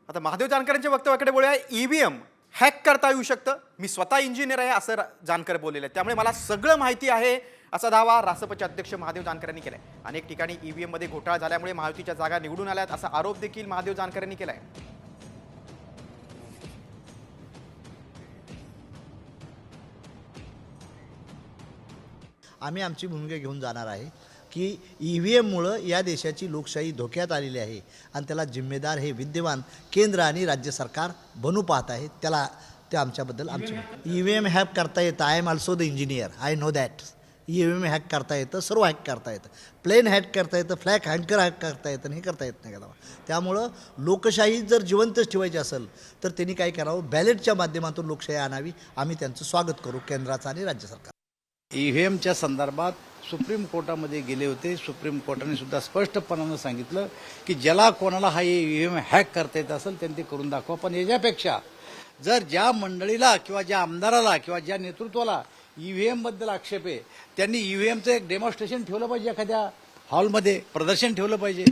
आता महादेव जानकरांच्या वक्तव्याकडे बोलूया. EVM hack करता येऊ शकतं. मी स्वतः इंजिनियर आहे असं जानकर बोललेले आहेत. त्यामुळे मला सगळं माहिती आहे असा दावा रासपचे अध्यक्ष महादेव जानकरांनी केलाय. अनेक ठिकाणी ईव्हीएम मध्ये घोटाळा झाल्यामुळे महायुतीच्या जागा निवडून आल्यात असा आरोप देखील महादेव जानकरांनी केलाय. आम्ही आमची भूमिका घेऊन जाणार आहे की ईव्हीएममुळं या देशाची लोकशाही धोक्यात आलेली आहे आणि त्याला जिम्मेदार हे विद्यमान केंद्र आणि राज्य सरकार बनू पाहत आहे. त्याला ते आमच्याबद्दल आमची ईव्हीएम हॅक करता येतं. I am also the engineer, I know that. EVM hack करता येतं, सर्व हॅक करता येतं, प्लेन हॅक करता येतं, फ्लॅग हँकर हॅक करता येतं, हे करता येत नाही का. त्यामुळं लोकशाही जर जिवंतच ठेवायची असेल तर त्यांनी काय करावं, बॅलेटच्या माध्यमातून लोकशाही आणावी. आम्ही त्यांचं स्वागत करू, केंद्राचं आणि राज्य सरकार. ईव्हीएमच्या संदर्भात सुप्रीम कोर्टामध्ये गेले होते. सुप्रीम कोर्टाने सुद्धा स्पष्टपणानं सांगितलं की ज्याला कोणाला हा ईव्हीएम हॅक करता येत असेल त्यांनी ते करून दाखवा. पण याच्यापेक्षा जर ज्या मंडळीला किंवा ज्या आमदाराला किंवा ज्या नेतृत्वाला ईव्हीएम बद्दल आक्षेप आहे त्यांनी ईव्हीएमचं एक डेमॉन्स्ट्रेशन ठेवलं पाहिजे, एखाद्या हॉलमध्ये प्रदर्शन ठेवलं पाहिजे.